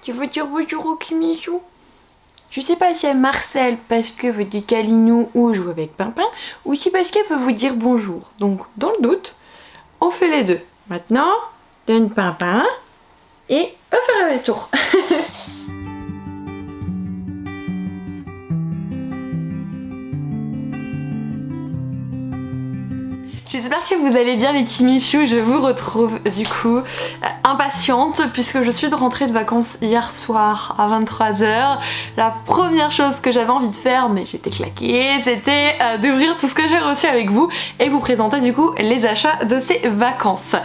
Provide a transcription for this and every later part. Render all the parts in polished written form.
Tu veux dire bonjour au Kimichou? Je sais pas si elle Marcel parce que veut dire Calinou ou joue avec Pimpin, ou si parce qu'elle veut vous dire bonjour. Donc dans le doute, on fait les deux. Maintenant, donne Pimpin et on va faire un tour. J'espère que vous allez bien les Kimichou, je vous retrouve du coup impatiente puisque je suis rentrée de vacances hier soir à 23 h. La première chose que j'avais envie de faire, mais j'étais claquée, c'était d'ouvrir tout ce que j'ai reçu avec vous et vous présenter du coup les achats de ces vacances.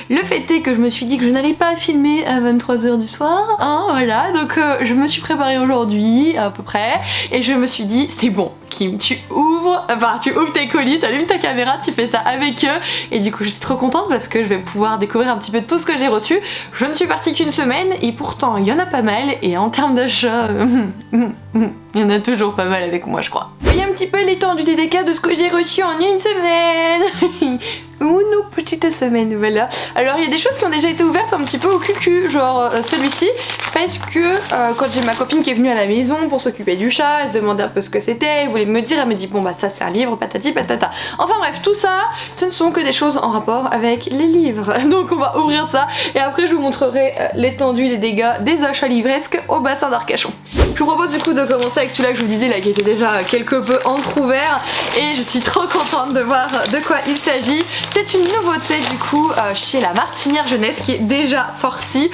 Le fait est que je me suis dit que je n'allais pas filmer à 23 h du soir, hein, voilà, donc je me suis préparée aujourd'hui à peu près et je me suis dit c'est bon Kim, tu ouvres tes colis, t'allumes ta caméra, tu fais ça avec eux et du coup je suis trop contente parce que je vais pouvoir découvrir un petit peu tout ce que j'ai reçu. Je ne suis partie qu'une semaine et pourtant il y en a pas mal et en termes d'achat, il y en a toujours pas mal avec moi je crois. Voyez un petit peu l'étendue des dégâts de ce que j'ai reçu en une semaine. Ou nos petites semaines, voilà. Alors il y a des choses qui ont déjà été ouvertes un petit peu au cucu, genre celui-ci, parce que quand j'ai ma copine qui est venue à la maison pour s'occuper du chat, elle se demandait un peu ce que c'était, elle voulait me dire, elle me dit bon bah ça c'est un livre, patati patata. Enfin bref, tout ça, ce ne sont que des choses en rapport avec les livres. Donc on va ouvrir ça et après je vous montrerai l'étendue des dégâts des achats livresques au bassin d'Arcachon. Je vous propose du coup de commencer avec celui-là que je vous disais là qui était déjà quelque peu entrouvert et je suis trop contente de voir de quoi il s'agit. C'est une nouveauté du coup chez la Martinière Jeunesse qui est déjà sortie.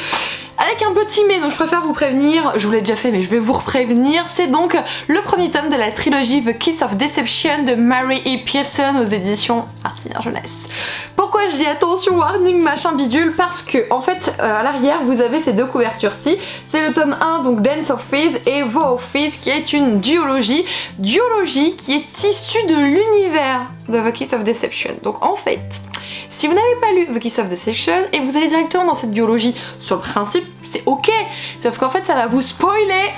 Avec un petit mais, donc je préfère vous prévenir, je vous l'ai déjà fait mais je vais vous reprévenir, c'est donc le premier tome de la trilogie The Kiss of Deception de Mary E. Pearson aux éditions Martinière Jeunesse. Pourquoi je dis attention warning machin bidule? Parce que en fait à l'arrière vous avez ces deux couvertures-ci, c'est le tome 1 donc Dance of Fizz et Vow of Fizz qui est une duologie qui est issue de l'univers de The Kiss of Deception. Donc en fait, si vous n'avez pas lu The Kiss of Deception et vous allez directement dans cette duologie, sur le principe c'est ok, sauf qu'en fait ça va vous spoiler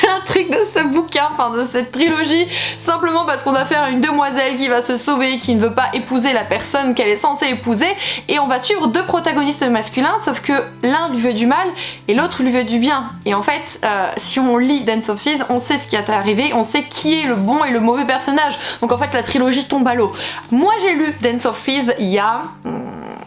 l'intrigue de ce bouquin, enfin de cette trilogie, simplement parce qu'on va faire une demoiselle qui va se sauver, qui ne veut pas épouser la personne qu'elle est censée épouser, et on va suivre deux protagonistes masculins, sauf que l'un lui veut du mal et l'autre lui veut du bien. Et en fait, si on lit Dance of Fizz, on sait ce qui est arrivé, on sait qui est le bon et le mauvais personnage. Donc en fait la trilogie tombe à l'eau. Moi j'ai lu Dance of Fizz il y a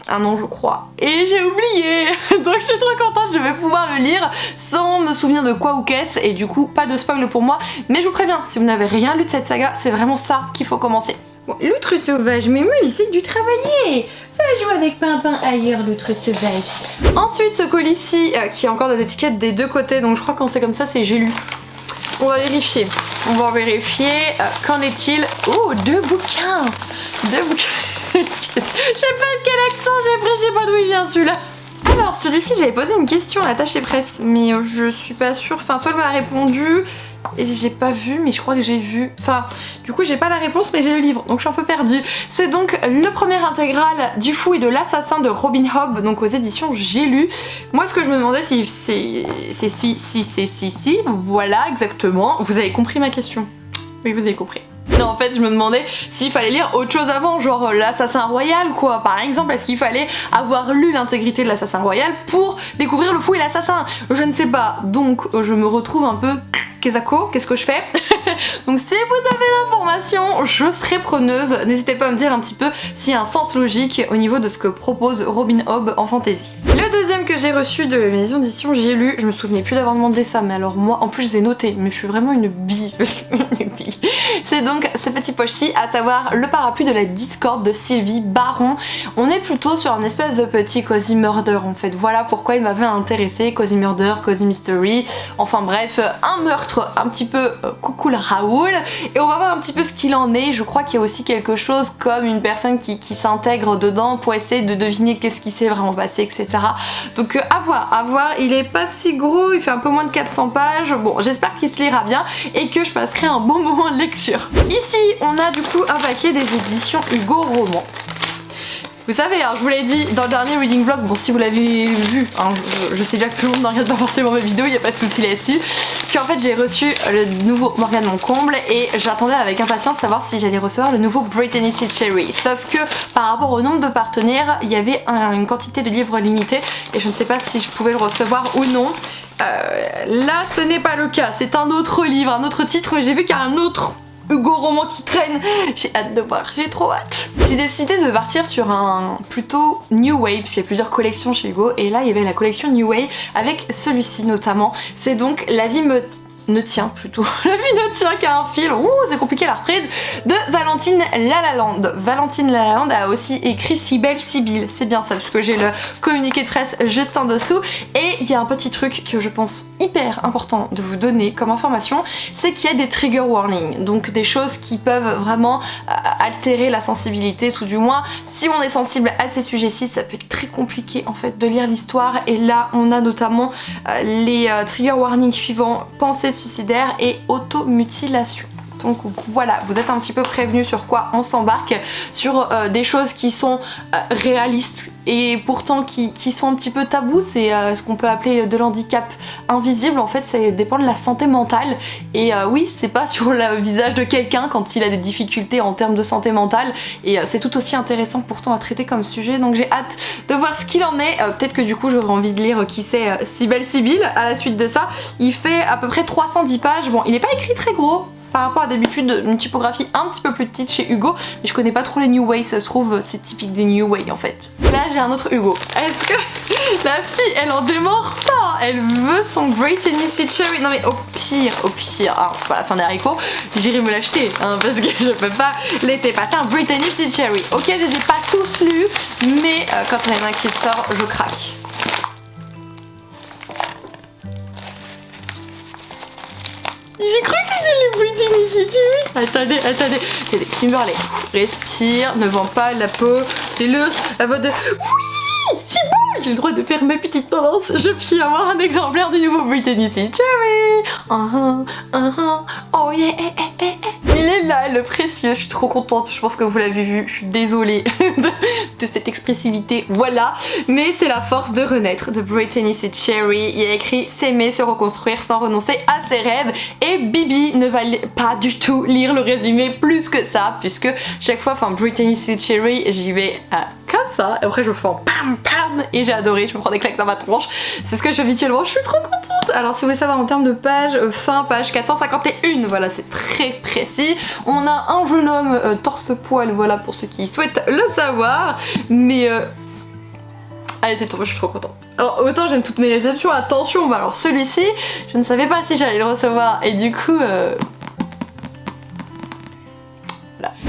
un an je crois et j'ai oublié donc je suis trop contente, je vais pouvoir le lire sans me souvenir de quoi ou qu'est-ce et du coup pas de spoil pour moi, mais je vous préviens, si vous n'avez rien lu de cette saga, c'est vraiment ça qu'il faut commencer. Bon, l'outre sauvage, mais moi c'est du travailler. Va jouer avec Pimpin ailleurs, l'outre sauvage. Ensuite ce colis-ci qui a encore des étiquettes des deux côtés, donc je crois que quand c'est comme ça c'est j'ai lu. On va vérifier. Qu'en est-il? Oh, deux bouquins. Je sais pas de quel accent j'ai pris, je sais pas d'où il vient celui-là. Alors celui-ci j'avais posé une question à l'attaché presse mais je suis pas sûre, enfin soit elle m'a répondu et j'ai pas vu mais je crois que j'ai vu, enfin du coup j'ai pas la réponse mais j'ai le livre donc je suis un peu perdue. C'est donc le premier intégral du fou et de l'assassin de Robin Hobb donc aux éditions J'ai lu. Moi ce que je me demandais si voilà exactement, vous avez compris ma question? Oui vous avez compris. Non en fait je me demandais s'il fallait lire autre chose avant, genre l'assassin royal quoi par exemple, est-ce qu'il fallait avoir lu l'intégrité de l'assassin royal pour découvrir le fou et l'assassin? Je ne sais pas, donc je me retrouve un peu Kezako, qu'est-ce que je fais? Donc si vous avez l'information, je serai preneuse, n'hésitez pas à me dire un petit peu s'il y a un sens logique au niveau de ce que propose Robin Hobb en fantasy. Le deuxième que j'ai reçu de maison d'édition J'ai lu, je me souvenais plus d'avoir demandé ça, mais alors moi en plus je les ai notés, mais je suis vraiment une bille. C'est donc ce petit poche-ci, à savoir le parapluie de la Discorde de Sylvie Baron. On est plutôt sur un espèce de petit cozy murder en fait, voilà pourquoi il m'avait intéressé, cozy murder, cozy mystery, enfin bref, un meurtre un petit peu coucou le Raoul, et on va voir un petit peu ce qu'il en est. Je crois qu'il y a aussi quelque chose comme une personne qui s'intègre dedans pour essayer de deviner qu'est-ce qui s'est vraiment passé, etc. Donc à voir, il est pas si gros, il fait un peu moins de 400 pages, bon j'espère qu'il se lira bien et que je passerai un bon moment de lecture. Ici on a du coup un paquet des éditions Hugo Roman. Vous savez, hein, je vous l'ai dit dans le dernier reading vlog, bon si vous l'avez vu, hein, je sais bien que tout le monde ne regarde pas forcément mes vidéos, il n'y a pas de souci là-dessus, qu'en fait j'ai reçu le nouveau Morgane Moncomble et j'attendais avec impatience savoir si j'allais recevoir le nouveau Brittany C. Cherry. Sauf que par rapport au nombre de partenaires, il y avait une quantité de livres limitée et je ne sais pas si je pouvais le recevoir ou non. Là ce n'est pas le cas, c'est un autre livre, un autre titre, mais j'ai vu qu'il y a un autre Hugo roman qui traîne. J'ai hâte de voir, j'ai trop hâte. J'ai décidé de partir sur un plutôt New Way, puisqu'il y a plusieurs collections chez Hugo, et là il y avait la collection New Way avec celui-ci notamment. C'est donc La vie ne tient plutôt. La vie ne tient qu'à un fil. Ouh, c'est compliqué la reprise. De Valentine Lalaland. Valentine Lalaland a aussi écrit Si belle, si bille. C'est bien ça, puisque j'ai le communiqué de presse juste en dessous. Et il y a un petit truc que je pense hyper important de vous donner comme information, c'est qu'il y a des trigger warnings. Donc des choses qui peuvent vraiment altérer la sensibilité, tout du moins. Si on est sensible à ces sujets-ci, ça peut être très compliqué en fait de lire l'histoire. Et là, on a notamment les trigger warnings suivants. Pensez suicidaire et automutilation. Donc voilà, vous êtes un petit peu prévenus sur quoi on s'embarque, sur des choses qui sont réalistes et pourtant qui sont un petit peu tabous. C'est ce qu'on peut appeler de l'handicap invisible. En fait, ça dépend de la santé mentale. Et oui, c'est pas sur le visage de quelqu'un quand il a des difficultés en termes de santé mentale. Et c'est tout aussi intéressant pourtant à traiter comme sujet. Donc j'ai hâte de voir ce qu'il en est. Peut-être que du coup j'aurai envie de lire qui c'est Si belle, si bille à la suite de ça. Il fait à peu près 310 pages. Bon, il n'est pas écrit très gros par rapport à d'habitude, une typographie un petit peu plus petite chez Hugo, mais je connais pas trop les New Way, ça se trouve c'est typique des New Way en fait. Là j'ai un autre Hugo. Est-ce que la fille elle en démord pas? Elle veut son Great Tennessee Cherry. Non mais au pire, c'est pas la fin des haricots, j'irai me l'acheter hein, parce que je peux pas laisser passer un Great Tennessee Cherry. Ok, je les ai pas tous lus, mais quand il y en a un qui sort, je craque. J'ai cru que c'est les Britney Cherry. Attendez. Kimberley, respire, ne vends pas la peau de l'ours à votre... Oui, c'est bon, j'ai le droit de faire ma petite tendance. Je puis avoir un exemplaire du nouveau Britney Cherry. Oh yeah, Il est là, le précieux, je suis trop contente, je pense que vous l'avez vu, je suis désolée de cette expressivité, voilà. Mais c'est la force de renaître de Britney Cherry. Il y a écrit s'aimer, se reconstruire sans renoncer à ses rêves. Et Bibi ne va pas du tout lire le résumé plus que ça, puisque chaque fois, enfin Britney Cherry, j'y vais comme ça, et après je fais en pam pam, et j'ai adoré, je me prends des claques dans ma tronche. C'est ce que je fais habituellement, je suis trop contente. Alors si vous voulez savoir en termes de pages, fin page 451, voilà, c'est très précis. On a un jeune homme torse-poil, voilà, pour ceux qui souhaitent le savoir, mais allez, c'est tout, je suis trop contente. Alors autant j'aime toutes mes réceptions, attention, mais alors celui-ci, je ne savais pas si j'allais le recevoir, et du coup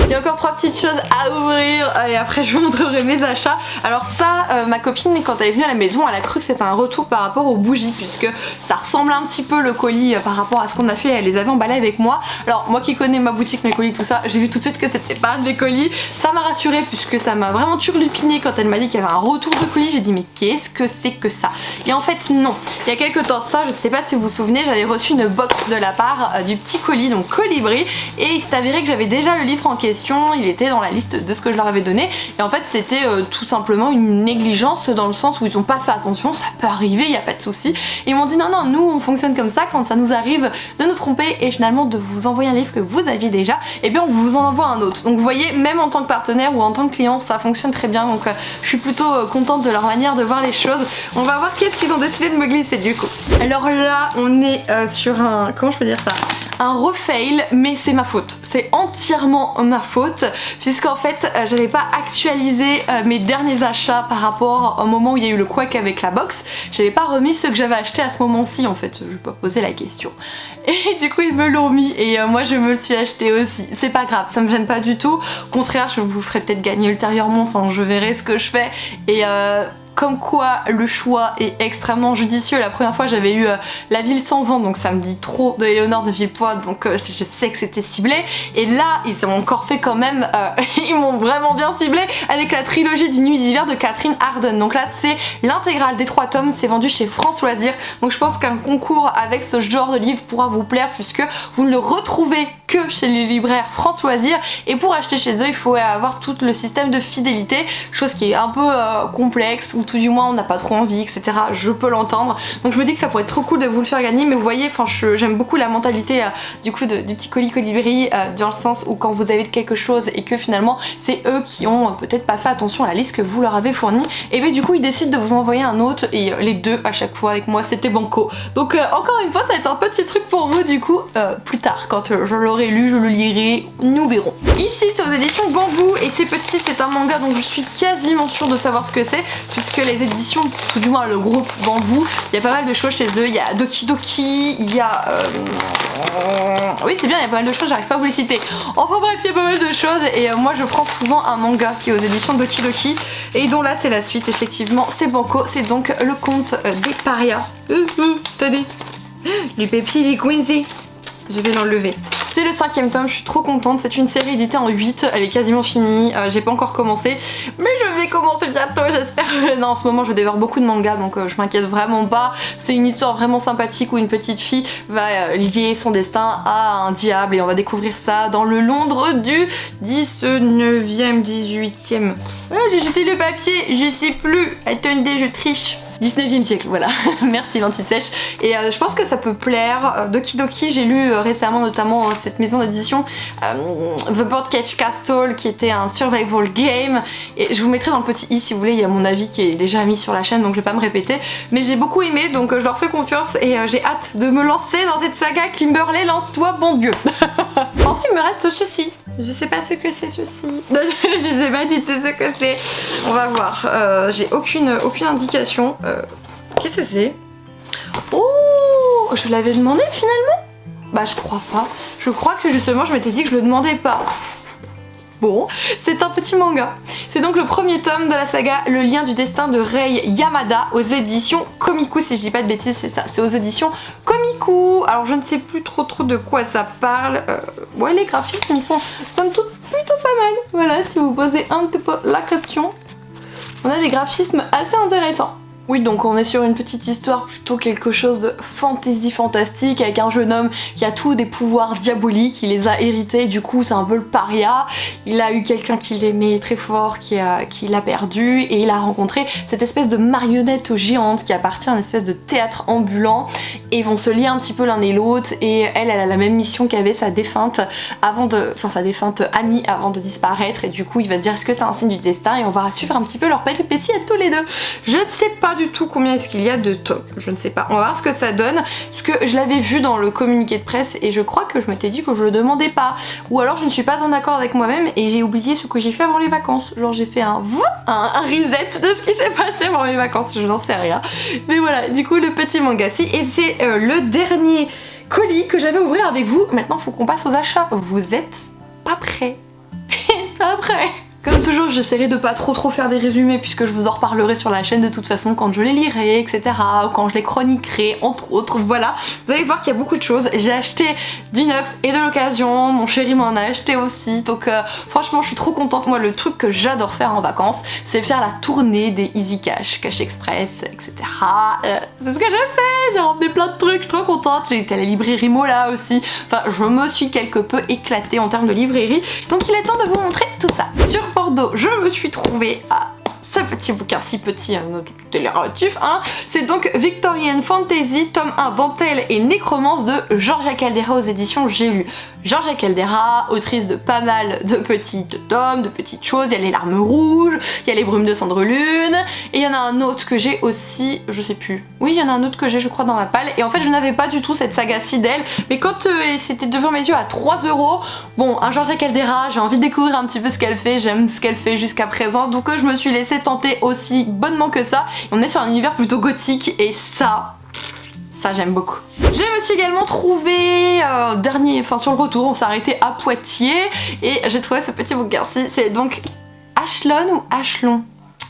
il y a encore 3 petites choses à ouvrir et après je vous montrerai mes achats. Alors ça, ma copine quand elle est venue à la maison, elle a cru que c'était un retour par rapport aux bougies, puisque ça ressemble un petit peu le colis par rapport à ce qu'on a fait, elle les avait emballés avec moi. Alors moi qui connais ma boutique, mes colis, tout ça, j'ai vu tout de suite que c'était pas un de mes colis. Ça m'a rassurée puisque ça m'a vraiment turlupiné quand elle m'a dit qu'il y avait un retour de colis. J'ai dit mais qu'est-ce que c'est que ça? Et en fait non, il y a quelques temps de ça, je ne sais pas si vous vous souvenez, j'avais reçu une box de la part du petit colis, donc Colibri, et il s'est avéré que j'avais déjà le livre en question. Il était dans la liste de ce que je leur avais donné et en fait c'était tout simplement une négligence dans le sens où ils n'ont pas fait attention, ça peut arriver, il n'y a pas de souci. Ils m'ont dit non, nous on fonctionne comme ça, quand ça nous arrive de nous tromper et finalement de vous envoyer un livre que vous aviez déjà, et bien on vous en envoie un autre. Donc vous voyez, même en tant que partenaire ou en tant que client, ça fonctionne très bien, donc je suis plutôt contente de leur manière de voir les choses. On va voir qu'est-ce qu'ils ont décidé de me glisser du coup. Alors là on est sur un, comment je peux dire ça, un refail, mais c'est ma faute. C'est entièrement ma faute, puisqu'en fait j'avais pas actualisé mes derniers achats par rapport au moment où il y a eu le couac avec la box. J'avais pas remis ceux que j'avais achetés à ce moment-ci en fait, je vais pas poser la question. Et du coup ils me l'ont mis et moi je me le suis acheté aussi. C'est pas grave, ça me gêne pas du tout. Au contraire, je vous ferai peut-être gagner ultérieurement, enfin je verrai ce que je fais. Et comme quoi le choix est extrêmement judicieux. La première fois j'avais eu La ville sans vent, donc ça me dit trop, de Éléonore de Villepoix, donc je sais que c'était ciblé. Et là ils ont encore fait quand même, ils m'ont vraiment bien ciblé avec la trilogie du Nuit d'hiver de Catherine Arden. Donc là c'est l'intégrale des 3 tomes, c'est vendu chez France Loisirs. Donc je pense qu'un concours avec ce genre de livre pourra vous plaire puisque vous ne le retrouvez que chez les libraires France Loisirs, et pour acheter chez eux il faut avoir tout le système de fidélité, chose qui est un peu complexe, ou tout du moins on n'a pas trop envie, etc. Je peux l'entendre, donc je me dis que ça pourrait être trop cool de vous le faire gagner, mais vous voyez, enfin j'aime beaucoup la mentalité du coup du petit colis Colibri, dans le sens où quand vous avez quelque chose et que finalement c'est eux qui ont peut-être pas fait attention à la liste que vous leur avez fournie, et bien du coup ils décident de vous envoyer un autre, et les deux à chaque fois avec moi c'était banco. Donc encore une fois ça va être un petit truc pour vous du coup plus tard, quand je l'aurai lu, je le lirai, nous verrons. Ici c'est aux éditions Bambou, et c'est petit, c'est un manga dont je suis quasiment sûre de savoir ce que c'est, puisque les éditions, tout du moins le groupe Bambou, il y a pas mal de choses chez eux, il y a Doki Doki, il y a... oui c'est bien, il y a pas mal de choses, j'arrive pas à vous les citer. Enfin bref, il y a pas mal de choses, et moi je prends souvent un manga qui est aux éditions Doki Doki, et dont là c'est la suite, effectivement, c'est banco, c'est donc le conte des parias. Tenez, les pépiers, les coincés. Je vais l'enlever. C'est le 5e tome, je suis trop contente, c'est une série éditée en 8, elle est quasiment finie, j'ai pas encore commencé, mais je vais commencer bientôt, j'espère. Non, en ce moment je dévore beaucoup de mangas, donc je m'inquiète vraiment pas. C'est une histoire vraiment sympathique où une petite fille va lier son destin à un diable, et on va découvrir ça dans le Londres du 19e, 18e. Ah, j'ai jeté le papier, je sais plus, attendez, je triche. 19e siècle, voilà. Merci l'anti-sèche. Et je pense que ça peut plaire. Doki Doki, j'ai lu récemment notamment cette maison d'édition The Board Catch Castle, qui était un survival game, et je vous mettrai dans le petit i si vous voulez, il y a mon avis qui est déjà mis sur la chaîne, donc je vais pas me répéter, mais j'ai beaucoup aimé, donc je leur fais confiance, et j'ai hâte de me lancer dans cette saga. Kimberley, lance-toi, bon Dieu. Enfin il me reste ceci. Je sais pas ce que c'est ceci. Je sais pas du tout ce que c'est. On va voir. J'ai aucune indication. Qu'est-ce que c'est? Oh, je l'avais demandé finalement? Bah je crois pas. Je crois que justement je m'étais dit que je le demandais pas. Bon, c'est un petit manga. C'est donc le premier tome de la saga Le lien du destin de Rei Yamada aux éditions Komiku, si je dis pas de bêtises, c'est ça, c'est aux éditions Komiku. Alors je ne sais plus trop de quoi ça parle. Ouais, les graphismes ils sont somme toute plutôt pas mal. Voilà, si vous posez un petit peu la question, on a des graphismes assez intéressants. Oui, donc on est sur une petite histoire, plutôt quelque chose de fantasy fantastique, avec un jeune homme qui a tous des pouvoirs diaboliques, il les a hérités, du coup c'est un peu le paria. Il a eu quelqu'un qui l'aimait très fort, qui l'a perdu, et il a rencontré cette espèce de marionnette géante qui appartient à une espèce de théâtre ambulant, et ils vont se lier un petit peu l'un et l'autre, et elle a la même mission qu'avait sa défunte amie avant de disparaître, et du coup il va se dire est-ce que c'est un signe du destin, et on va suivre un petit peu leur péripéties à tous les deux. Je ne sais pas du tout combien est-ce qu'il y a de tomes, je ne sais pas, on va voir ce que ça donne, parce que je l'avais vu dans le communiqué de presse et je crois que je m'étais dit que je le demandais pas, ou alors je ne suis pas en accord avec moi-même et j'ai oublié ce que j'ai fait avant les vacances, genre j'ai fait un reset de ce qui s'est passé avant mes vacances, je n'en sais rien, mais voilà, du coup le petit manga si, et c'est le dernier colis que j'avais à ouvrir avec vous. Maintenant faut qu'on passe aux achats, vous êtes pas prêts? Pas prêts. Comme toujours, j'essaierai de pas trop faire des résumés, puisque je vous en reparlerai sur la chaîne de toute façon quand je les lirai, etc. ou quand je les chroniquerai, entre autres, voilà. Vous allez voir qu'il y a beaucoup de choses. J'ai acheté du neuf et de l'occasion, mon chéri m'en a acheté aussi, donc franchement je suis trop contente. Moi le truc que j'adore faire en vacances, c'est faire la tournée des Easy Cash, Cash Express, etc. C'est ce que j'ai fait, j'ai ramené plein de trucs, je suis trop contente. J'ai été à la librairie Mola aussi, enfin je me suis quelque peu éclatée en termes de librairie, donc il est temps de vous montrer tout ça. Sur Bordeaux, je me suis trouvée à ce petit bouquin, si petit, tout est relatif, hein. C'est donc Victorian Fantasy, tome 1, dentelle et nécromance de Georgia Caldera aux éditions J'ai lu. Georgia Caldera, autrice de pas mal de petites tomes, de petites choses, il y a les larmes rouges, il y a les brumes de cendre lune, et il y en a un autre que j'ai aussi, je sais plus, oui il y en a un autre que j'ai je crois dans ma palle, et en fait je n'avais pas du tout cette saga-ci d'elle, mais quand c'était devant mes yeux à 3 €, bon un Georgia Caldera, j'ai envie de découvrir un petit peu ce qu'elle fait, j'aime ce qu'elle fait jusqu'à présent, donc je me suis laissée tenter aussi bonnement que ça, et on est sur un univers plutôt gothique, et ça j'aime beaucoup. Je me suis également trouvée sur le retour, on s'est arrêté à Poitiers et j'ai trouvé ce petit bouquin-ci, c'est donc Ashlon ou Ashlon,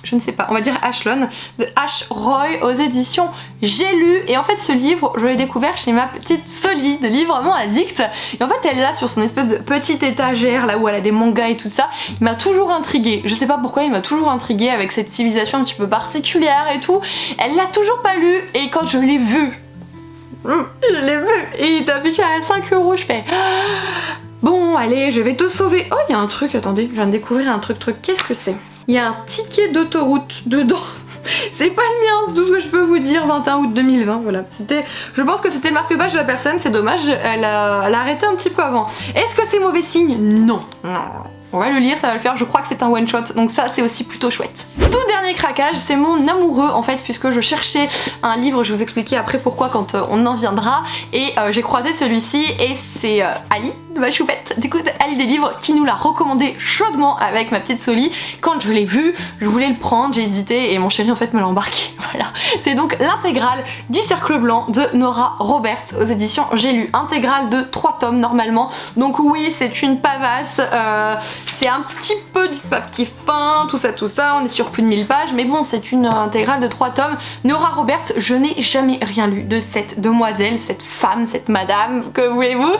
je ne sais pas, on va dire Ashlon, de H. Roy aux éditions J'ai lu, et en fait ce livre je l'ai découvert chez ma petite Soli de Librement Addict, et en fait elle est là sur son espèce de petite étagère là où elle a des mangas et tout ça, il m'a toujours intriguée, je sais pas pourquoi il m'a toujours intriguée avec cette civilisation un petit peu particulière et tout, elle l'a toujours pas lu, et quand je l'ai vu, je l'ai vu et il est affiché à 5 €, je fais Bon, allez, je vais te sauver. Oh, il y a un truc, attendez, je viens de découvrir un truc. Qu'est-ce que c'est? Il y a un ticket d'autoroute dedans. C'est pas le mien, c'est tout ce que je peux vous dire. 21 août 2020, voilà. Je pense que c'était le marque-page de la personne, c'est dommage, elle a arrêté un petit peu avant. Est-ce que c'est mauvais signe? Non. On va le lire, ça va le faire, je crois que c'est un one shot, donc ça c'est aussi plutôt chouette. Tout dernier craquage, c'est mon amoureux en fait, puisque je cherchais un livre, je vais vous expliquer après pourquoi quand on en viendra, et j'ai croisé celui-ci, et c'est Ali, ma choupette, du coup Ali des livres, qui nous l'a recommandé chaudement avec ma petite Soli. Quand je l'ai vu, je voulais le prendre, j'ai hésité, et mon chéri en fait me l'a embarqué, voilà. C'est donc l'intégrale du Cercle Blanc de Nora Roberts aux éditions J'ai lu, intégrale de 3 tomes normalement, donc oui c'est une pavasse, c'est un petit peu du papier fin, tout ça, on est sur plus de 1000 pages, mais bon, c'est une intégrale de 3 tomes. Nora Roberts, je n'ai jamais rien lu de cette demoiselle, cette femme, cette madame, que voulez-vous.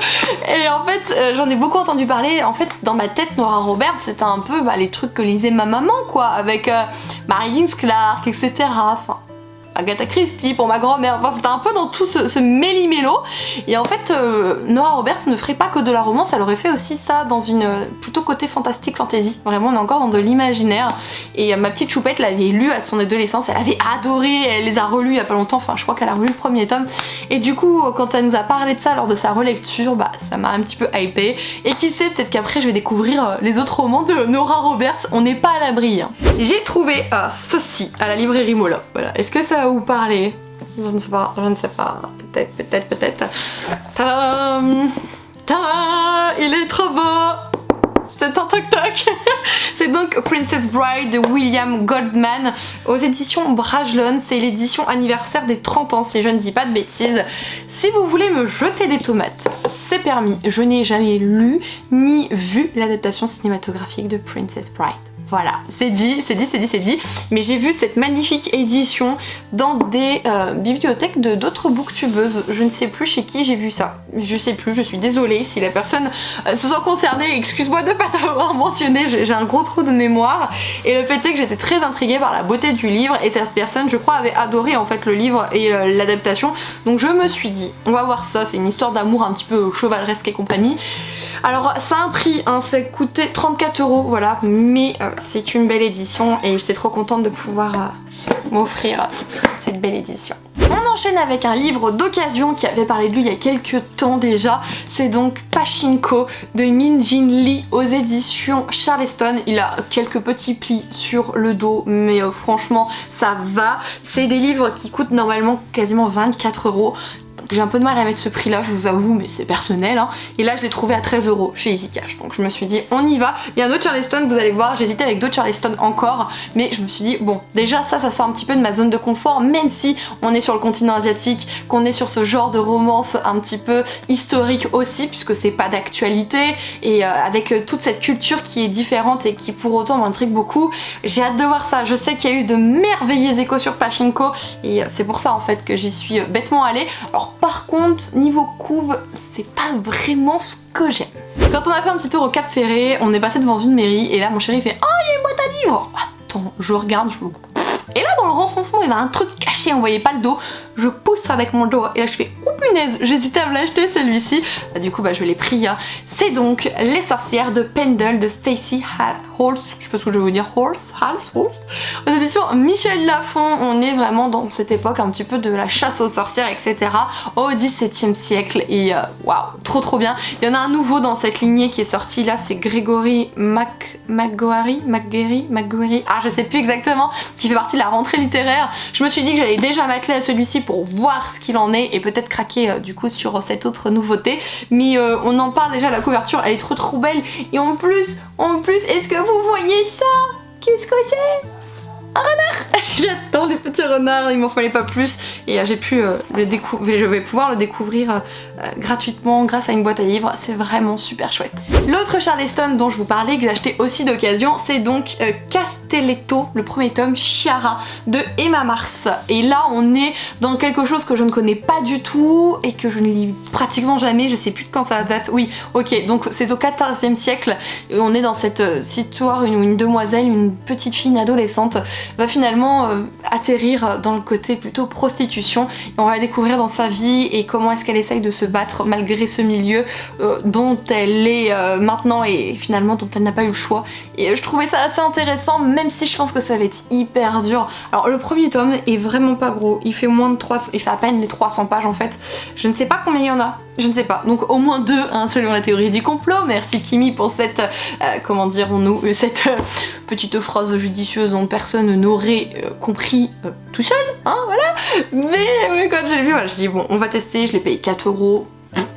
Et en fait, j'en ai beaucoup entendu parler. En fait, dans ma tête, Nora Roberts, c'était un peu les trucs que lisait ma maman, quoi, avec Mary Higgins Clark, etc. Enfin, Agatha Christie pour ma grand-mère, enfin c'était un peu dans tout ce méli-mélo. Et en fait Nora Roberts ne ferait pas que de la romance, elle aurait fait aussi ça dans une plutôt côté fantastique fantasy. Vraiment on est encore dans de l'imaginaire. Et ma petite choupette l'avait lu à son adolescence, elle avait adoré, elle les a relus il y a pas longtemps, enfin je crois qu'elle a relu le premier tome. Et du coup quand elle nous a parlé de ça lors de sa relecture, ça m'a un petit peu hypée. Et qui sait, peut-être qu'après je vais découvrir les autres romans de Nora Roberts, on n'est pas à l'abri. J'ai trouvé ceci à la librairie Mola. Voilà. Est-ce que ça va vous parler? Je ne sais pas, peut-être. Tadam! Tadam! Il est trop beau! C'est un toc-toc. C'est donc Princess Bride de William Goldman aux éditions Brajlon. C'est l'édition anniversaire des 30 ans si je ne dis pas de bêtises. Si vous voulez me jeter des tomates, c'est permis. Je n'ai jamais lu ni vu l'adaptation cinématographique de Princess Bride. Voilà, c'est dit, mais j'ai vu cette magnifique édition dans des bibliothèques de d'autres booktubeuses, je ne sais plus chez qui j'ai vu ça, je sais plus, je suis désolée si la personne se sent concernée, excuse-moi de pas t'avoir mentionné, j'ai un gros trou de mémoire, et le fait est que j'étais très intriguée par la beauté du livre, et cette personne je crois avait adoré en fait le livre et l'adaptation, donc je me suis dit, on va voir ça, c'est une histoire d'amour un petit peu chevaleresque et compagnie. Alors ça a un prix, ça coûtait 34 €, voilà, mais c'est une belle édition et j'étais trop contente de pouvoir m'offrir cette belle édition. On enchaîne avec un livre d'occasion qui avait parlé de lui il y a quelques temps déjà, c'est donc Pachinko de Min Jin Lee aux éditions Charleston. Il a quelques petits plis sur le dos mais franchement ça va, c'est des livres qui coûtent normalement quasiment 24 €. J'ai un peu de mal à mettre ce prix là, je vous avoue, mais c'est personnel hein. Et là je l'ai trouvé à 13 € chez Easy Cash, donc je me suis dit on y va. Il y a un autre Charleston, vous allez voir, j'hésitais avec d'autres Charleston encore, mais je me suis dit bon, déjà ça sort un petit peu de ma zone de confort, même si on est sur le continent asiatique, qu'on est sur ce genre de romance un petit peu historique aussi, puisque c'est pas d'actualité, et avec toute cette culture qui est différente et qui pour autant m'intrigue beaucoup. J'ai hâte de voir ça, je sais qu'il y a eu de merveilleux échos sur Pachinko, et c'est pour ça en fait que j'y suis bêtement allée. Alors par contre, niveau couve, c'est pas vraiment ce que j'aime. Quand on a fait un petit tour au Cap Ferré, on est passé devant une mairie et là mon chéri fait « Oh, il y a une boîte à livres !» Attends, je regarde, et là dans le renfoncement il y avait un truc caché, on voyait pas le dos, je pousse avec mon doigt et là je fais oh punaise, j'hésitais à me l'acheter celui-ci, du coup je l'ai pris. C'est donc Les Sorcières de Pendle de Stacy Holst, je sais pas ce que je veux dire, Holst, aux éditions Michel Lafon. On est vraiment dans cette époque un petit peu de la chasse aux sorcières etc. au XVIIe siècle et waouh, trop bien. Il y en a un nouveau dans cette lignée qui est sorti là, c'est Gregory McGuire, ah je sais plus exactement, qui fait partie de la rentrée littéraire. Je me suis dit que j'allais déjà m'atteler à celui-ci pour voir ce qu'il en est et peut-être craquer du coup sur cette autre nouveauté, mais on en parle déjà, la couverture elle est trop belle et en plus est-ce que vous voyez ça? Qu'est-ce que c'est? Un renard. J'adore les petits renards, il m'en fallait pas plus et j'ai pu le découvrir, je vais pouvoir le découvrir gratuitement grâce à une boîte à livres, c'est vraiment super chouette. L'autre Charleston dont je vous parlais, que j'ai acheté aussi d'occasion, c'est donc Castelletto, le premier tome, Chiara de Emma Mars. Et là on est dans quelque chose que je ne connais pas du tout et que je ne lis pratiquement jamais, je sais plus de quand ça date. Oui, ok, donc c'est au XIVe siècle et on est dans cette histoire où une demoiselle, une petite fille, une adolescente va finalement atterrir dans le côté plutôt prostitution. Et on va la découvrir dans sa vie et comment est-ce qu'elle essaye de se battre malgré ce milieu dont elle est maintenant et finalement dont elle n'a pas eu le choix. Et je trouvais ça assez intéressant, même si je pense que ça va être hyper dur. Alors le premier tome est vraiment pas gros, il fait moins de 300, il fait à peine les 300 pages en fait. Je ne sais pas combien il y en a, je ne sais pas. Donc au moins 2 hein, selon la théorie du complot. Merci Kimi pour cette, comment dirons-nous, cette petite phrase judicieuse dont personne n'aurait compris tout seul, hein, voilà. Mais quand j'ai vu, voilà, je dis bon, on va tester, je l'ai payé 4 €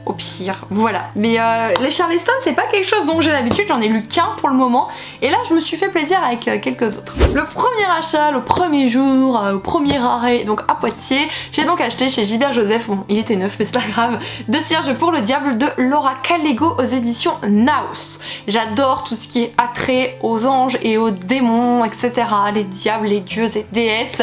au pire, voilà. Mais les Charleston, c'est pas quelque chose dont j'ai l'habitude, j'en ai lu qu'un pour le moment, et là je me suis fait plaisir avec quelques autres. Le premier achat, le premier jour, au premier arrêt, donc à Poitiers, j'ai donc acheté chez Gilbert Joseph, bon il était neuf mais c'est pas grave, De Cierge pour le diable de Laura Calego aux éditions Naos. J'adore tout ce qui est attrait aux anges et aux démons, etc. Les diables, les dieux et déesses,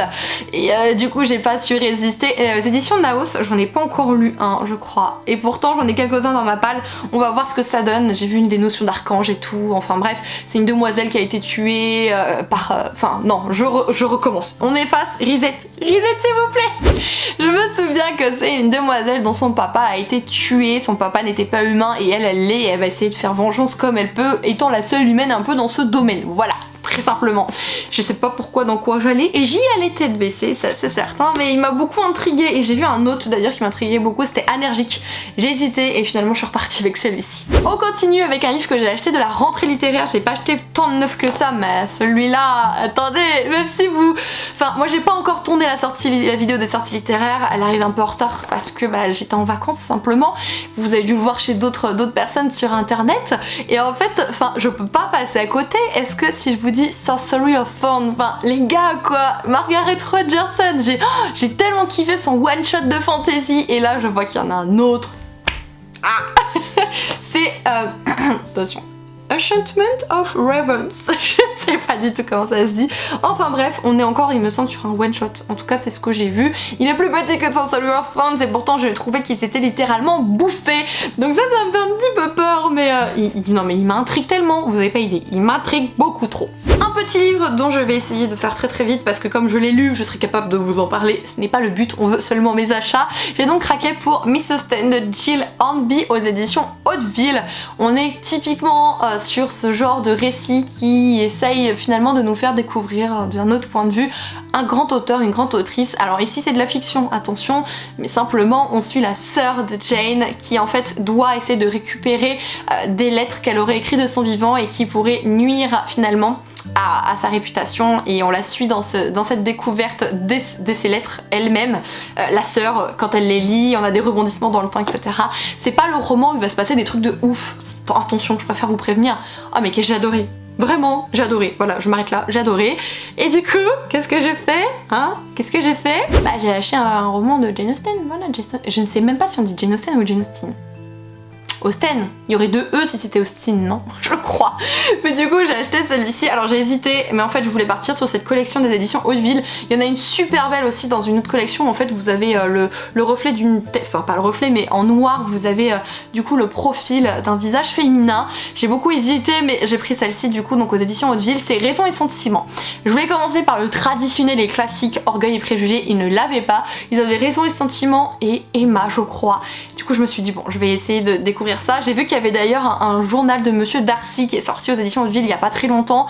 et du coup j'ai pas su résister. Et, aux éditions Naos, j'en ai pas encore lu un je crois, et pourtant j'en ai quelques-uns dans ma palle, on va voir ce que ça donne. J'ai vu des notions d'archange et tout, enfin bref, c'est une demoiselle qui a été tuée par... Enfin non, je recommence, on efface, reset s'il vous plaît. Je me souviens que c'est une demoiselle dont son papa a été tué, son papa n'était pas humain et elle l'est, et elle va essayer de faire vengeance comme elle peut, étant la seule humaine un peu dans ce domaine, voilà. Très simplement. Je sais pas pourquoi, dans quoi j'allais, et j'y allais tête baissée, ça c'est certain, mais il m'a beaucoup intriguée, et j'ai vu un autre d'ailleurs qui m'intriguait beaucoup, c'était Anergique. J'ai hésité et finalement je suis repartie avec celui-ci. On continue avec un livre que j'ai acheté de la rentrée littéraire, j'ai pas acheté tant de neuf que ça, mais celui-là, attendez, même si vous... Enfin, moi j'ai pas encore tourné la vidéo des sorties littéraires, elle arrive un peu en retard parce que bah, j'étais en vacances simplement, vous avez dû le voir chez d'autres personnes sur internet, et en fait, enfin, je peux pas passer à côté. Est-ce que si je vous dis Sorcery of Thorn, enfin les gars quoi, Margaret Rogerson, j'ai tellement kiffé son one shot de fantasy, et là je vois qu'il y en a un autre. Ah c'est attention, Enchantment of Ravens. Je ne sais pas du tout comment ça se dit. Enfin bref, on est encore, il me semble, sur un one shot. En tout cas, c'est ce que j'ai vu. Il est plus petit que Sorcery of Thorns, et pourtant je trouvais qu'il s'était littéralement bouffé. Donc ça me fait un petit peu peur, mais non mais il m'intrigue tellement, vous avez pas idée. Il m'intrigue beaucoup trop. Un petit livre dont je vais essayer de faire très vite parce que comme je l'ai lu, je serai capable de vous en parler. Ce n'est pas le but, on veut seulement mes achats. J'ai donc craqué pour Miss Austen de Jill Hornby aux éditions Hauteville. On est typiquement sur ce genre de récit qui essaye finalement de nous faire découvrir d'un autre point de vue un grand auteur, une grande autrice. Alors ici c'est de la fiction, attention, mais simplement on suit la sœur de Jane qui en fait doit essayer de récupérer des lettres qu'elle aurait écrites de son vivant et qui pourraient nuire finalement à sa réputation, et on la suit dans cette découverte de ses lettres elle-même. La sœur, quand elle les lit, on a des rebondissements dans le temps, etc. C'est pas le roman où il va se passer des trucs de ouf. Attention, je préfère vous prévenir. Ah mais qu'est-ce que j'ai adoré. Vraiment, j'ai adoré. Voilà, je m'arrête là, j'ai adoré. Et du coup, qu'est-ce que j'ai fait, hein? Qu'est-ce que j'ai fait? Bah j'ai acheté un roman de Jane Austen, voilà, je ne sais même pas si on dit Jane Austen ou Jane Austen. Austen, il y aurait 2 E si c'était Austin, non? Je crois. Mais du coup j'ai acheté celui-ci, alors j'ai hésité, mais en fait je voulais partir sur cette collection des éditions Hauteville. Il y en a une super belle aussi dans une autre collection, en fait vous avez le reflet d'une tête, enfin pas le reflet mais en noir, vous avez du coup le profil d'un visage féminin. J'ai beaucoup hésité mais j'ai pris celle-ci du coup, donc aux éditions Hauteville, c'est Raison et Sentiment. Je voulais commencer par le traditionnel et classique Orgueil et Préjugés, ils ne l'avaient pas, ils avaient Raison et Sentiment et Emma je crois. Du coup je me suis dit bon, je vais essayer de découvrir ça. J'ai vu qu'il y avait d'ailleurs un journal de Monsieur Darcy qui est sorti aux éditions Hauteville il y a pas très longtemps.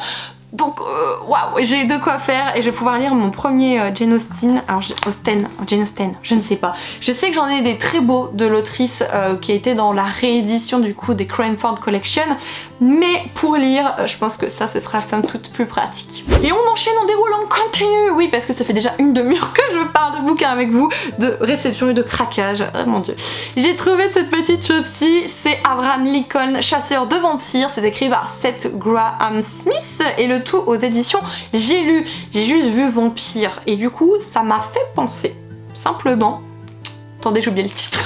Donc waouh, j'ai de quoi faire et je vais pouvoir lire mon premier Jane Austen. Alors Jane Austen, je ne sais pas. Je sais que j'en ai des très beaux de l'autrice qui a été dans la réédition du coup des Cranford Collection. Mais pour lire, je pense que ça ce sera somme toute plus pratique. Et on enchaîne, on déroule en continu. Oui, parce que ça fait déjà une demi-heure que je parle de bouquins avec vous, de réception et de craquage. Oh mon dieu. J'ai trouvé cette petite chose-ci, c'est Abraham Lincoln, chasseur de vampires. C'est écrit par Seth Graham Smith et le tout aux éditions J'ai lu. J'ai juste vu Vampire et du coup ça m'a fait penser simplement, attendez j'ai oublié le titre,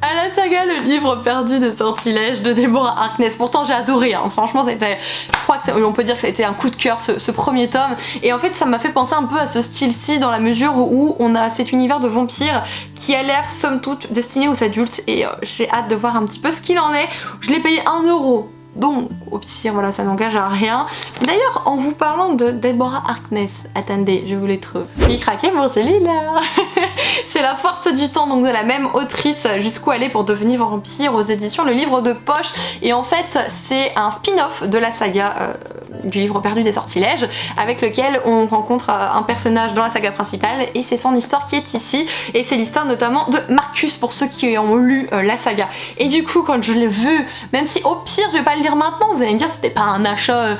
à la saga Le Livre Perdu des Sortilèges de Deborah Harkness. Pourtant j'ai adoré, hein. Franchement c'était, je crois que on peut dire que ça a été un coup de cœur ce premier tome, et en fait ça m'a fait penser un peu à ce style-ci dans la mesure où on a cet univers de vampires qui a l'air somme toute destiné aux adultes, et j'ai hâte de voir un petit peu ce qu'il en est. Je l'ai payé 1 €. Donc au pire voilà, ça n'engage à rien. D'ailleurs en vous parlant de Deborah Harkness, attendez, je vous les trouve. J'ai craqué pour celui-là. C'est La Force du Temps, donc de la même autrice, Jusqu'où aller pour devenir vampire, aux éditions Le Livre de Poche. Et en fait c'est un spin-off de la saga du livre perdu des sortilèges, avec lequel on rencontre un personnage dans la saga principale, et c'est son histoire qui est ici, et c'est l'histoire notamment de Marcus pour ceux qui ont lu la saga. Et du coup quand je l'ai vu, même si au pire je vais pas le lire maintenant, vous allez me dire c'était pas un achat,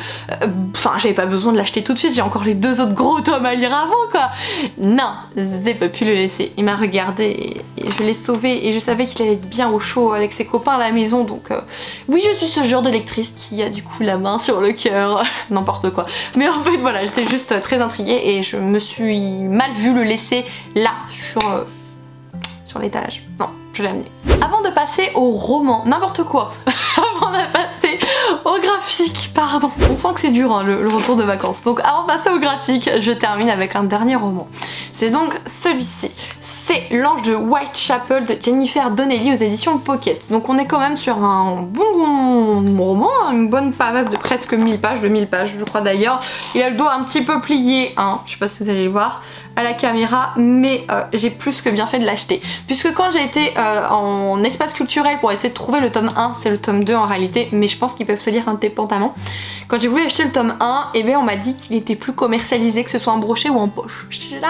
enfin j'avais pas besoin de l'acheter tout de suite, j'ai encore les 2 autres gros tomes à lire avant quoi. Non, j'ai pas pu le laisser, il m'a regardé et je l'ai sauvé, et je savais qu'il allait être bien au chaud avec ses copains à la maison, donc oui je suis ce genre de lectrice qui a du coup la main sur le cœur. N'importe quoi. Mais en fait voilà, j'étais juste très intriguée et je me suis mal vu le laisser là sur l'étalage. Non, je l'ai amené. Avant de passer au roman, n'importe quoi, avant de passer au graphique, pardon. On sent que c'est dur hein, le retour de vacances. Donc avant de passer au graphique, je termine avec un dernier roman. C'est donc celui-ci. C'est L'Ange de Whitechapel de Jennifer Donnelly aux éditions Pocket. Donc on est quand même sur un bon roman, une bonne pavasse de presque 1000 pages, 2000 pages je crois d'ailleurs. Il a le dos un petit peu plié, hein, je sais pas si vous allez le voir à la caméra, mais j'ai plus que bien fait de l'acheter. Puisque quand j'ai été en espace culturel pour essayer de trouver le tome 1, c'est le tome 2 en réalité, mais je pense qu'ils peuvent se lire indépendamment. Quand j'ai voulu acheter le tome 1, et bien on m'a dit qu'il était plus commercialisé, que ce soit en brochet ou en poche. J'étais là,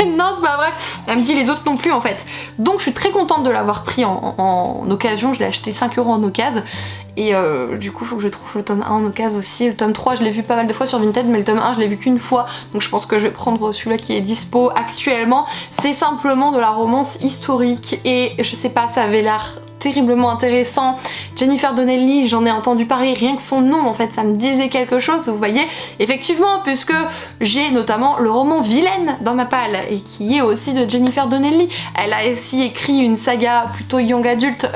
non c'est pas vrai. Elle me dit les autres non plus en fait. Donc je suis très contente de l'avoir pris en occasion, je l'ai acheté 5 € en occasion. Et du coup faut que je trouve le tome 1 en occasion aussi. Le tome 3 je l'ai vu pas mal de fois sur Vinted, mais le tome 1 je l'ai vu qu'une fois. Donc je pense que je vais prendre celui-là qui est dispo actuellement. C'est simplement de la romance historique et je sais pas, ça avait l'air terriblement intéressant. Jennifer Donnelly, j'en ai entendu parler, rien que son nom en fait ça me disait quelque chose, vous voyez, effectivement, puisque j'ai notamment le roman Vilaine dans ma palle et qui est aussi de Jennifer Donnelly. Elle a aussi écrit une saga plutôt young adulte,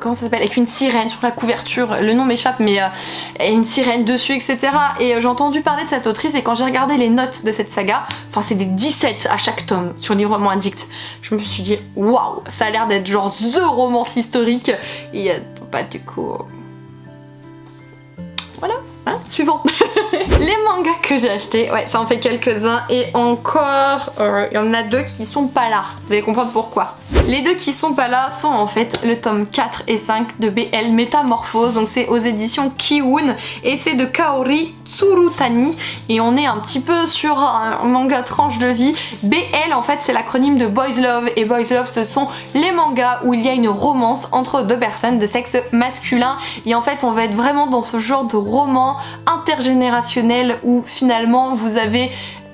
comment ça s'appelle, avec une sirène sur la couverture, le nom m'échappe mais une sirène dessus etc. Et j'ai entendu parler de cette autrice et quand j'ai regardé les notes de cette saga, enfin c'est des 17 à chaque tome sur Librement Addict, je me suis dit waouh, ça a l'air d'être genre the roman historique et bah du coup voilà, hein, suivant. Les mangas que j'ai achetés, ouais ça en fait quelques-uns et encore il y en a 2 qui sont pas là, vous allez comprendre pourquoi. Les 2 qui sont pas là sont en fait le tome 4 et 5 de BL Métamorphose, donc c'est aux éditions Kiwoon et c'est de Kaori Tsurutani et on est un petit peu sur un manga tranche de vie. BL en fait c'est l'acronyme de Boys Love et Boys Love ce sont les mangas où il y a une romance entre 2 personnes de sexe masculin et en fait on va être vraiment dans ce genre de roman intergénérationnel où finalement vous avez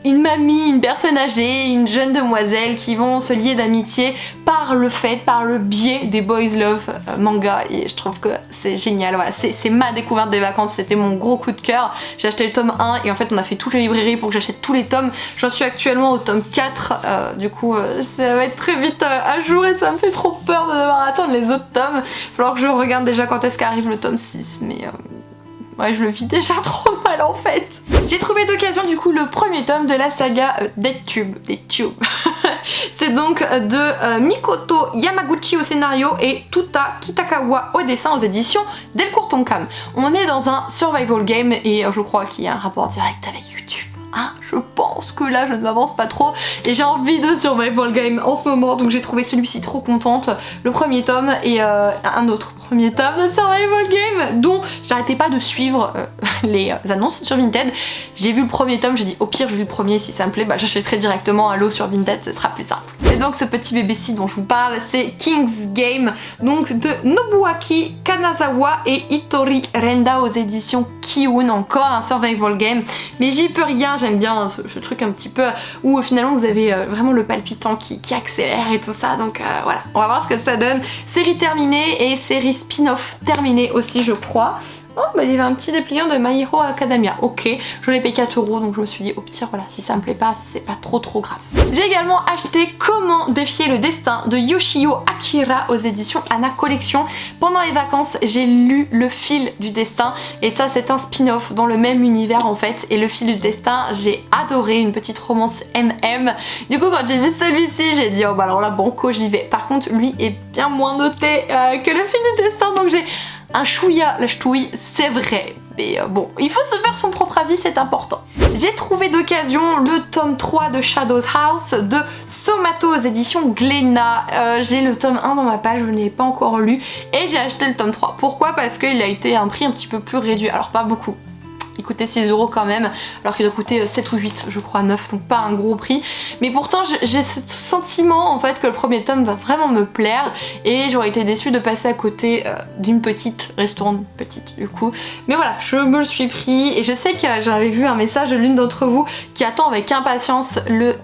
une mamie, une personne âgée, une jeune demoiselle qui vont se lier d'amitié par le biais des Boys Love manga et je trouve que c'est génial. Voilà, c'est ma découverte des vacances, c'était mon gros coup de cœur. J'ai acheté le tome 1 et en fait on a fait toutes les librairies pour que j'achète tous les tomes. J'en suis actuellement au tome 4, du coup ça va être très vite à jour et ça me fait trop peur de devoir attendre les autres tomes. Il va falloir que je regarde déjà quand est-ce qu'arrive le tome 6 mais... ouais, je le vis déjà trop mal en fait. J'ai trouvé d'occasion du coup le premier tome de la saga Dead Tube. C'est donc de Mikoto Yamaguchi au scénario et Tuta Kitakawa au dessin aux éditions Delcourt Tonkam. On est dans un survival game et je crois qu'il y a un rapport direct avec YouTube. Hein, je pense que là je ne m'avance pas trop et j'ai envie de survival game en ce moment, donc j'ai trouvé celui-ci trop contente, le premier tome et un autre premier tome de survival game dont j'arrêtais pas de suivre les annonces sur Vinted. J'ai vu le premier tome, j'ai dit au pire je lis le premier, si ça me plaît bah j'achèterai directement à l'eau sur Vinted, ce sera plus simple. Et donc ce petit bébé-ci dont je vous parle c'est King's Game, donc de Nobuaki Kanazawa et Hitori Renda aux éditions Kiwoon, encore un survival game mais j'y peux rien. J'aime bien ce truc un petit peu où finalement vous avez vraiment le palpitant qui accélère et tout ça, donc voilà, on va voir ce que ça donne. Série terminée et série spin-off terminée aussi je crois. Oh bah il y avait un petit dépliant de My Hero Academia, ok, je l'ai payé 4 € donc je me suis dit au pire voilà, si ça me plaît pas c'est pas trop grave. J'ai également acheté Comment défier le destin de Yoshio Akira aux éditions Anna Collection. Pendant les vacances j'ai lu Le Fil du Destin et ça c'est un spin-off dans le même univers en fait, et Le Fil du Destin j'ai adoré, une petite romance MM. Du coup quand j'ai vu celui-ci j'ai dit oh bah alors là banco j'y vais. Par contre lui est bien moins noté que Le Fil du Destin donc j'ai un chouïa la ch'touille, c'est vrai. Mais bon, il faut se faire son propre avis, c'est important. J'ai trouvé d'occasion le tome 3 de Shadow House de Somato aux éditions Glénat. J'ai le tome 1 dans ma page, je ne l'ai pas encore lu et j'ai acheté le tome 3. Pourquoi? Parce qu'il a été à un prix un petit peu plus réduit, alors pas beaucoup. Il coûtait 6 € quand même, alors qu'il doit coûter 7 ou 8, je crois, 9, donc pas un gros prix. Mais pourtant, j'ai ce sentiment en fait que le premier tome va vraiment me plaire et j'aurais été déçue de passer à côté d'une petite, restaurant petite du coup. Mais voilà, je me le suis pris et je sais que j'avais vu un message de l'une d'entre vous qui attend avec impatience le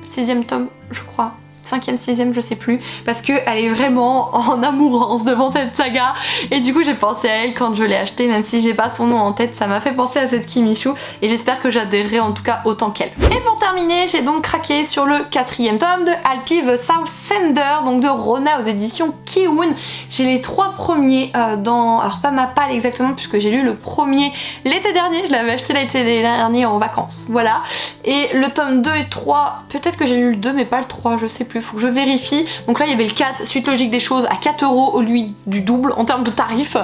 6e tome, je crois. 5e, 6e, je sais plus, parce qu'elle est vraiment en amourance devant cette saga et du coup j'ai pensé à elle quand je l'ai acheté, même si j'ai pas son nom en tête, ça m'a fait penser à cette Kimi-Chou et j'espère que j'adhérerai en tout cas autant qu'elle. Et pour terminer, j'ai donc craqué sur le 4e tome de Alpi the South Sender, donc de Rona aux éditions Kiun. J'ai les 3 premiers dans, alors pas ma palle exactement puisque j'ai lu le premier l'été dernier, je l'avais acheté l'été dernier en vacances, voilà. Et le tome 2 et 3, peut-être que j'ai lu le 2 mais pas le 3, je sais plus, faut que je vérifie. Donc là il y avait le 4, suite logique des choses, à 4 € au lieu du double en termes de tarifs.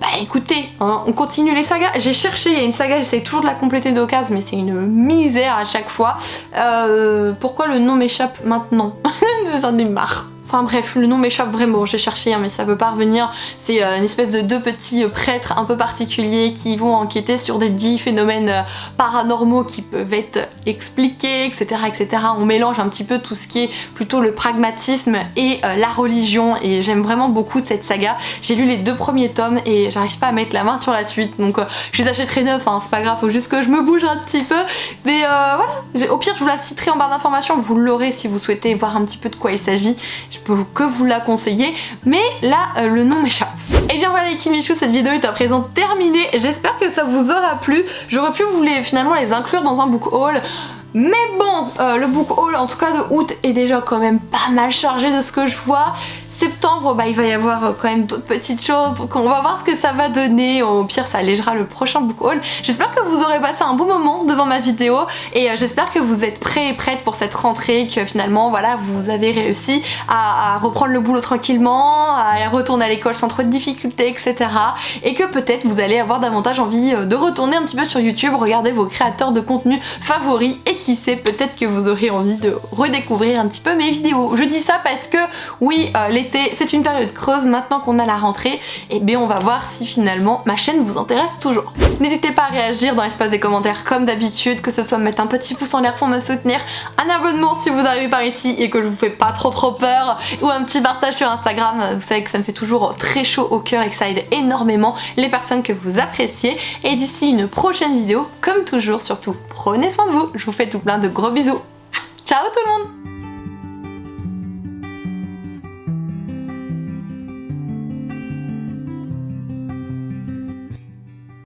Bah écoutez, hein, on continue les sagas. J'ai cherché, il y a une saga, j'essaie toujours de la compléter d'occasion, mais c'est une misère à chaque fois. Pourquoi le nom m'échappe maintenant? J'en ai marre. Enfin bref, le nom m'échappe vraiment, j'ai cherché hein, mais ça peut pas revenir. C'est une espèce de 2 petits prêtres un peu particuliers qui vont enquêter sur des dits phénomènes paranormaux qui peuvent être expliqués, etc., etc. On mélange un petit peu tout ce qui est plutôt le pragmatisme et la religion et j'aime vraiment beaucoup de cette saga. J'ai lu les 2 premiers tomes et j'arrive pas à mettre la main sur la suite, donc je les achèterai neufs, hein, c'est pas grave, faut juste que je me bouge un petit peu. Mais voilà, au pire je vous la citerai en barre d'informations, vous l'aurez si vous souhaitez voir un petit peu de quoi il s'agit. Je peux que vous la conseiller, mais là le nom m'échappe. Et bien voilà les Kimi-Chou, cette vidéo est à présent terminée, j'espère que ça vous aura plu. J'aurais pu finalement les inclure dans un book haul, mais bon, le book haul en tout cas de août est déjà quand même pas mal chargé de ce que je vois. Septembre, bah, il va y avoir quand même d'autres petites choses, donc on va voir ce que ça va donner. Au pire ça allégera le prochain book haul. J'espère que vous aurez passé un bon moment devant ma vidéo et j'espère que vous êtes prêts et prêtes pour cette rentrée, que finalement voilà vous avez réussi à reprendre le boulot tranquillement, à retourner à l'école sans trop de difficultés, etc. Et que peut-être vous allez avoir davantage envie de retourner un petit peu sur YouTube, regarder vos créateurs de contenu favoris et qui sait, peut-être que vous aurez envie de redécouvrir un petit peu mes vidéos. Je dis ça parce que oui, l'été c'est une période creuse, maintenant qu'on a la rentrée, et bien on va voir si finalement ma chaîne vous intéresse toujours. N'hésitez pas à réagir dans l'espace des commentaires comme d'habitude, que ce soit mettre un petit pouce en l'air pour me soutenir, un abonnement si vous arrivez par ici et que je vous fais pas trop peur, ou un petit partage sur Instagram, vous savez que ça me fait toujours très chaud au cœur et que ça aide énormément les personnes que vous appréciez. Et d'ici une prochaine vidéo, comme toujours, surtout prenez soin de vous, je vous fais tout plein de gros bisous. Ciao tout le monde!